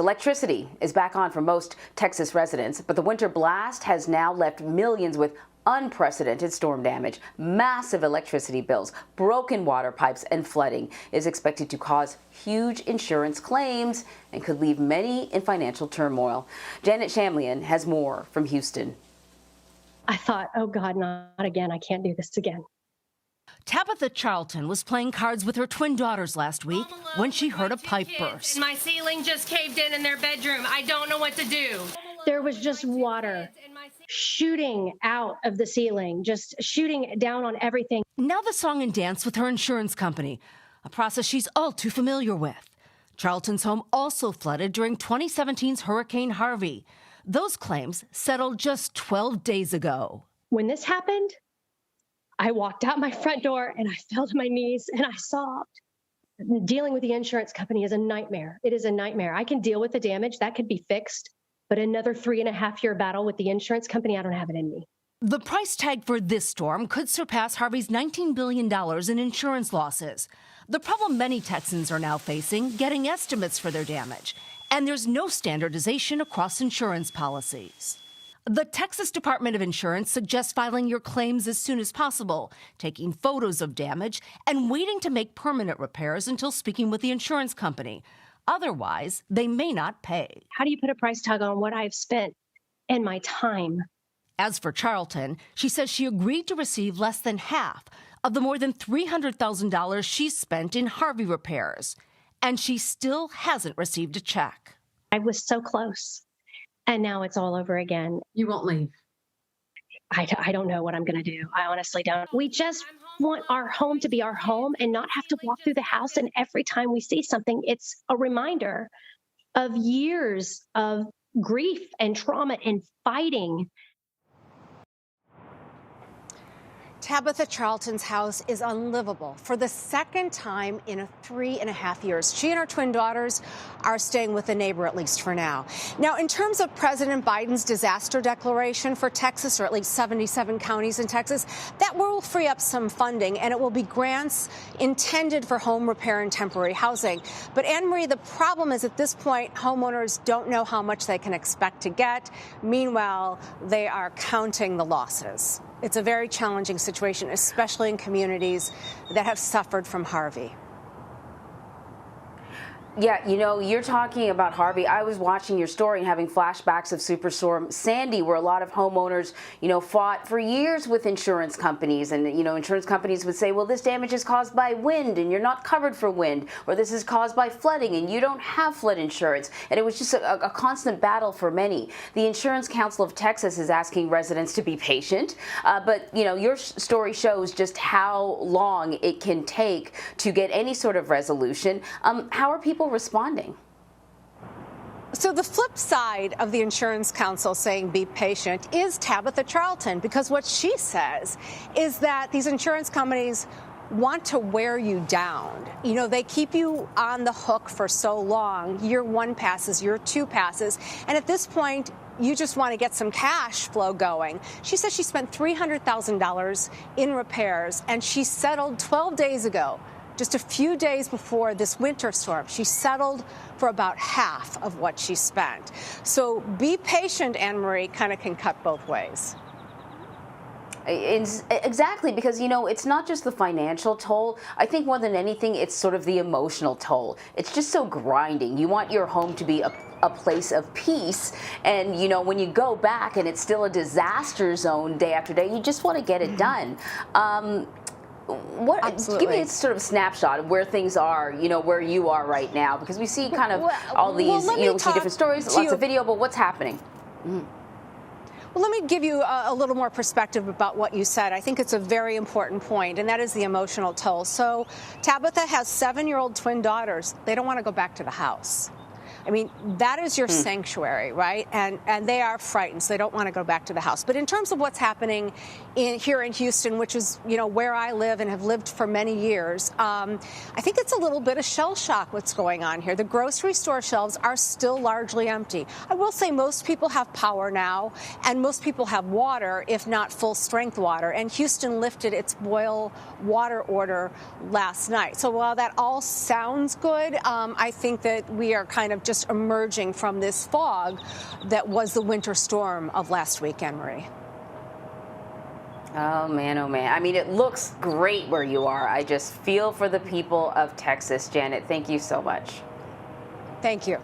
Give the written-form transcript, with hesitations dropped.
Electricity is back on for most Texas residents, but the winter blast has now left millions with unprecedented storm damage. Massive electricity bills, broken water pipes, and flooding is expected to cause huge insurance claims and could leave many in financial turmoil. Janet Shamlian has more from Houston. I thought, oh God, not again. I can't do this again. Tabitha Charlton was playing cards with her twin daughters last week when she heard a pipe burst. And my ceiling just caved in their bedroom. I don't know what to do. There was just water shooting out of the ceiling, just shooting down on everything. Now the song and dance with her insurance company, a process she's all too familiar with. Charlton's home also flooded during 2017's Hurricane Harvey. Those claims settled just 12 days ago. When this happened, I walked out my front door and I fell to my knees and I sobbed. Dealing with the insurance company is a nightmare. It is a nightmare. I can deal with the damage. That could be fixed. But another 3.5-year battle with the insurance company, I don't have it in me. The price tag for this storm could surpass Harvey's $19 billion in insurance losses. The problem many Texans are now facing, getting estimates for their damage. And there's no standardization across insurance policies. The Texas Department of Insurance suggests filing your claims as soon as possible, taking photos of damage, and waiting to make permanent repairs until speaking with the insurance company. Otherwise, they may not pay. How do you put a price tag on what I've spent and my time? As for Charlton, she says she agreed to receive less than half of the more than $300,000 she spent in Harvey repairs. And she still hasn't received a check. I was so close. And now it's all over again. You won't leave. I don't know what I'm going to do. I honestly don't. We just want our home to be our home and not have to walk through the house. And every time we see something, it's a reminder of years of grief and trauma and fighting. Tabitha Charlton's house is unlivable for the second time in 3.5 years. She and her twin daughters are staying with a neighbor, at least for now. Now, in terms of President Biden's disaster declaration for Texas, or at least 77 counties in Texas, that will free up some funding, and it will be grants intended for home repair and temporary housing. But, Anne Marie, the problem is at this point, homeowners don't know how much they can expect to get. Meanwhile, they are counting the losses. It's a very challenging situation, especially in communities that have suffered from Harvey. Yeah, you know, you're talking about Harvey. I was watching your story and having flashbacks of Superstorm Sandy, where a lot of homeowners, fought for years with insurance companies. And, insurance companies would say, well, this damage is caused by wind and you're not covered for wind, or this is caused by flooding and you don't have flood insurance. And it was just a constant battle for many. The Insurance Council of Texas is asking residents to be patient. But, your story shows just how long it can take to get any sort of resolution. How are people responding? So the flip side of the Insurance Council saying be patient is Tabitha Charlton, because what she says is that these insurance companies want to wear you down. They keep you on the hook for so long. Year 1 passes, year 2 passes, and at this point, you just want to get some cash flow going. She says she spent $300,000 in repairs, and she settled 12 days ago. Just a few days before this winter storm, she settled for about half of what she spent. So be patient, Anne Marie, kind of can cut both ways. Exactly, because, it's not just the financial toll. I think more than anything, it's sort of the emotional toll. It's just so grinding. You want your home to be a place of peace. And, when you go back and it's still a disaster zone day after day, you just want to get it done. Give me a sort of a snapshot of where things are, where you are right now, because we see kind of all these, we see different stories, lots of video, but what's happening? Well, let me give you a little more perspective about what you said. I think it's a very important point, and that is the emotional toll. So Tabitha has 7-year-old twin daughters. They don't want to go back to the house. I mean, that is your sanctuary, right? And they are frightened, so they don't want to go back to the house. But in terms of what's happening here in Houston, which is, where I live and have lived for many years, I think it's a little bit of shell shock what's going on here. The grocery store shelves are still largely empty. I will say most people have power now, and most people have water, if not full-strength water. And Houston lifted its boil water order last night. So while that all sounds good, I think that we are kind of just emerging from this fog that was the winter storm of last week, Anne-Marie. Oh man, oh man. I mean, it looks great where you are. I just feel for the people of Texas. Janet, thank you so much. Thank you.